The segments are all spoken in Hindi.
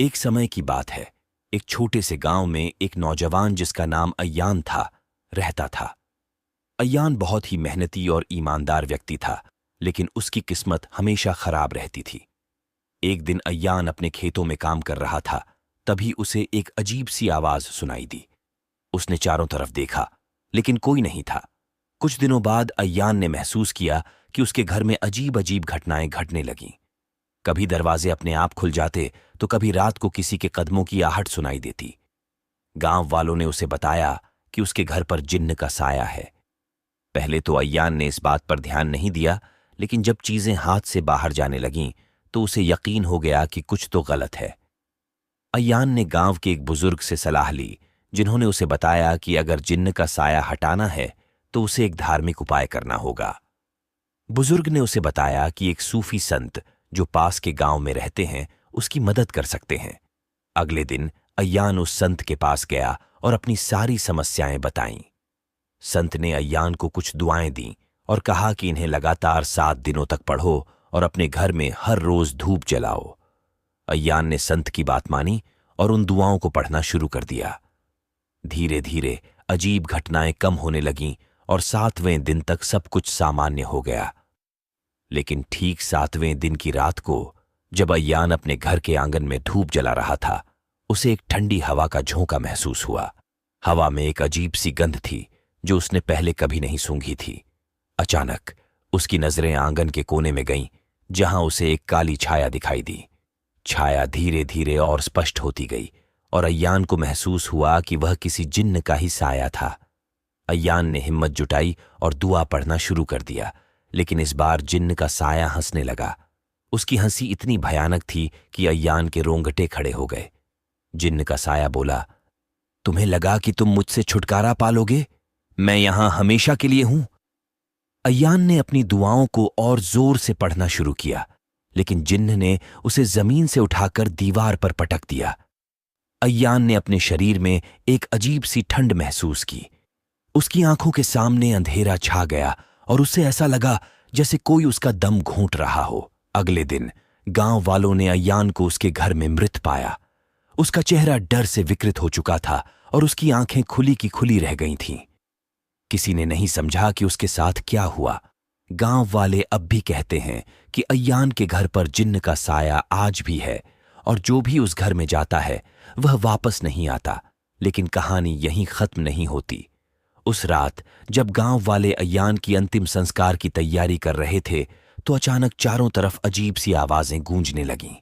एक समय की बात है। एक छोटे से गांव में एक नौजवान जिसका नाम अय्यान था, रहता था। अय्यान बहुत ही मेहनती और ईमानदार व्यक्ति था, लेकिन उसकी किस्मत हमेशा खराब रहती थी। एक दिन अय्यान अपने खेतों में काम कर रहा था, तभी उसे एक अजीब सी आवाज सुनाई दी। उसने चारों तरफ देखा, लेकिन कोई नहीं था। कुछ दिनों बाद अय्यान ने महसूस किया कि उसके घर में अजीब अजीब घटनाएं घटने लगीं। कभी दरवाजे अपने आप खुल जाते, तो कभी रात को किसी के कदमों की आहट सुनाई देती। गांव वालों ने उसे बताया कि उसके घर पर जिन्न का साया है। पहले तो अय्यान ने इस बात पर ध्यान नहीं दिया, लेकिन जब चीजें हाथ से बाहर जाने लगीं, तो उसे यकीन हो गया कि कुछ तो गलत है। अय्यान ने गांव के एक बुजुर्ग से सलाह ली, जिन्होंने उसे बताया कि अगर जिन्न का साया हटाना है, तो उसे एक धार्मिक उपाय करना होगा। बुजुर्ग ने उसे बताया कि एक सूफी संत जो पास के गांव में रहते हैं, उसकी मदद कर सकते हैं। अगले दिन अय्यान उस संत के पास गया और अपनी सारी समस्याएं बताईं। संत ने अय्यान को कुछ दुआएं दी और कहा कि इन्हें लगातार 7 दिनों तक पढ़ो और अपने घर में हर रोज धूप जलाओ। अय्यान ने संत की बात मानी और उन दुआओं को पढ़ना शुरू कर दिया। धीरे धीरे अजीब घटनाएं कम होने लगीं और 7वें दिन तक सब कुछ सामान्य हो गया। लेकिन ठीक 7वें दिन की रात को, जब अय्यान अपने घर के आंगन में धूप जला रहा था, उसे एक ठंडी हवा का झोंका महसूस हुआ। हवा में एक अजीब सी गंध थी जो उसने पहले कभी नहीं सूंघी थी। अचानक उसकी नजरें आंगन के कोने में गईं, जहां उसे एक काली छाया दिखाई दी। छाया धीरे धीरे और स्पष्ट होती गई और अय्यान को महसूस हुआ कि वह किसी जिन्न का ही साया था। अय्यान ने हिम्मत जुटाई और दुआ पढ़ना शुरू कर दिया, लेकिन इस बार जिन्न का साया हंसने लगा। उसकी हंसी इतनी भयानक थी कि अय्यान के रोंगटे खड़े हो गए। जिन्न का साया बोला, तुम्हें लगा कि तुम मुझसे छुटकारा पालोगे? मैं यहां हमेशा के लिए हूं। अय्यान ने अपनी दुआओं को और जोर से पढ़ना शुरू किया, लेकिन जिन्न ने उसे जमीन से उठाकर दीवार पर पटक दिया। अय्यान ने अपने शरीर में एक अजीब सी ठंड महसूस की। उसकी आंखों के सामने अंधेरा छा गया और उसे ऐसा लगा जैसे कोई उसका दम घूंट रहा हो। अगले दिन गांव वालों ने अय्यान को उसके घर में मृत पाया। उसका चेहरा डर से विकृत हो चुका था और उसकी आंखें खुली की खुली रह गई थीं। किसी ने नहीं समझा कि उसके साथ क्या हुआ। गांव वाले अब भी कहते हैं कि अय्यान के घर पर जिन्न का साया आज भी है और जो भी उस घर में जाता है वह वापस नहीं आता। लेकिन कहानी यहीं खत्म नहीं होती। उस रात जब गांव वाले अय्यान की अंतिम संस्कार की तैयारी कर रहे थे, तो अचानक चारों तरफ अजीब सी आवाजें गूंजने लगीं।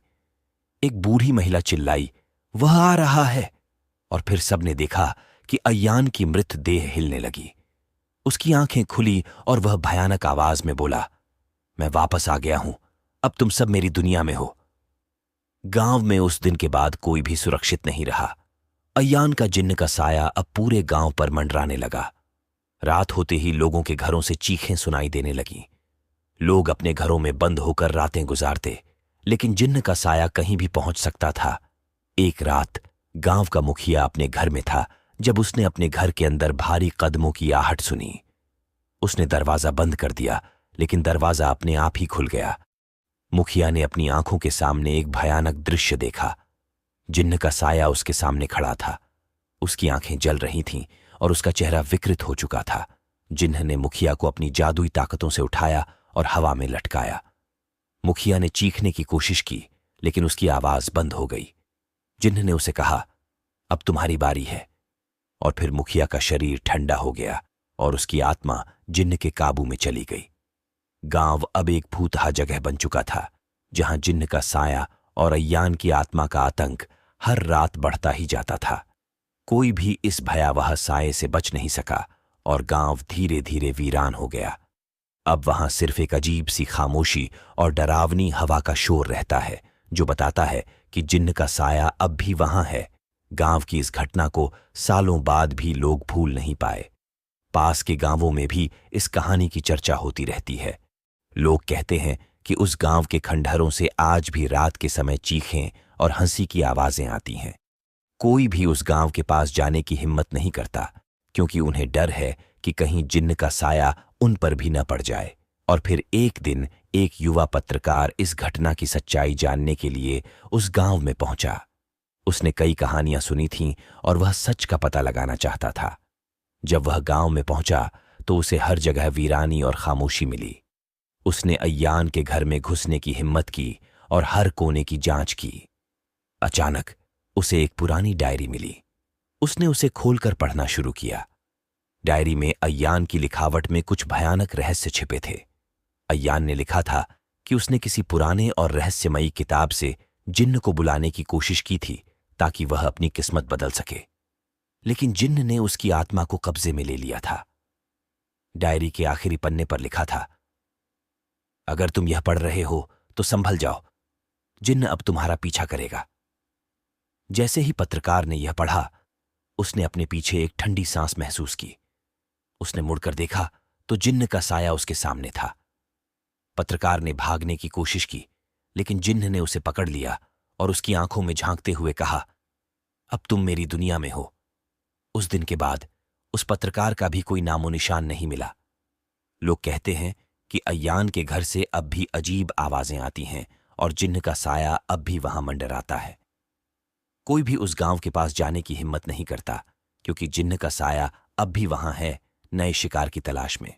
एक बूढ़ी महिला चिल्लाई, वह आ रहा है। और फिर सबने देखा कि अय्यान की मृत देह हिलने लगी। उसकी आंखें खुली और वह भयानक आवाज में बोला, मैं वापस आ गया हूं, अब तुम सब मेरी दुनिया में हो। गांव में उस दिन के बाद कोई भी सुरक्षित नहीं रहा। अय्यान का जिन्न का साया अब पूरे गांव पर मंडराने लगा। रात होते ही लोगों के घरों से चीखें सुनाई देने लगीं। लोग अपने घरों में बंद होकर रातें गुजारते, लेकिन जिन्न का साया कहीं भी पहुंच सकता था। एक रात गांव का मुखिया अपने घर में था जब उसने अपने घर के अंदर भारी कदमों की आहट सुनी। उसने दरवाजा बंद कर दिया, लेकिन दरवाजा अपने आप ही खुल गया। मुखिया ने अपनी आंखों के सामने एक भयानक दृश्य देखा। जिन्न का साया उसके सामने खड़ा था। उसकी आंखें जल रही थीं और उसका चेहरा विकृत हो चुका था। जिन्न ने मुखिया को अपनी जादुई ताकतों से उठाया और हवा में लटकाया। मुखिया ने चीखने की कोशिश की, लेकिन उसकी आवाज बंद हो गई। जिन्न ने उसे कहा, अब तुम्हारी बारी है। और फिर मुखिया का शरीर ठंडा हो गया और उसकी आत्मा जिन्न के काबू में चली गई। गांव अब एक भूतहा जगह बन चुका था, जहां जिन्न का साया और अय्यान की आत्मा का आतंक हर रात बढ़ता ही जाता था। कोई भी इस भयावह साये से बच नहीं सका और गांव धीरे धीरे वीरान हो गया। अब वहां सिर्फ एक अजीब सी खामोशी और डरावनी हवा का शोर रहता है, जो बताता है कि जिन्न का साया अब भी वहां है। गांव की इस घटना को सालों बाद भी लोग भूल नहीं पाए। पास के गांवों में भी इस कहानी की चर्चा होती रहती है। लोग कहते हैं कि उस गांव के खंडहरों से आज भी रात के समय चीखें और हंसी की आवाजें आती हैं। कोई भी उस गांव के पास जाने की हिम्मत नहीं करता, क्योंकि उन्हें डर है कि कहीं जिन्न का साया उन पर भी न पड़ जाए। और फिर एक दिन एक युवा पत्रकार इस घटना की सच्चाई जानने के लिए उस गांव में पहुंचा। उसने कई कहानियां सुनी थीं और वह सच का पता लगाना चाहता था। जब वह गांव में पहुंचा तो उसे हर जगह वीरानी और खामोशी मिली। उसने अय्यान के घर में घुसने की हिम्मत की और हर कोने की जांच की। अचानक उसे एक पुरानी डायरी मिली। उसने उसे खोलकर पढ़ना शुरू किया। डायरी में अय्यान की लिखावट में कुछ भयानक रहस्य छिपे थे। अय्यान ने लिखा था कि उसने किसी पुराने और रहस्यमयी किताब से जिन्न को बुलाने की कोशिश की थी ताकि वह अपनी किस्मत बदल सके, लेकिन जिन्न ने उसकी आत्मा को कब्जे में ले लिया था। डायरी के आखिरी पन्ने पर लिखा था, अगर तुम यह पढ़ रहे हो तो संभल जाओ, जिन्न अब तुम्हारा पीछा करेगा। जैसे ही पत्रकार ने यह पढ़ा, उसने अपने पीछे एक ठंडी सांस महसूस की। उसने मुड़कर देखा तो जिन्न का साया उसके सामने था। पत्रकार ने भागने की कोशिश की, लेकिन जिन्न ने उसे पकड़ लिया और उसकी आंखों में झांकते हुए कहा, अब तुम मेरी दुनिया में हो। उस दिन के बाद उस पत्रकार का भी कोई नामो निशान नहीं मिला। लोग कहते हैं कि अय्यान के घर से अब भी अजीब आवाजें आती हैं और जिन्न का साया अब भी वहां मंडराता है। कोई भी उस गांव के पास जाने की हिम्मत नहीं करता, क्योंकि जिन्न का साया अब भी वहां है, नए शिकार की तलाश में।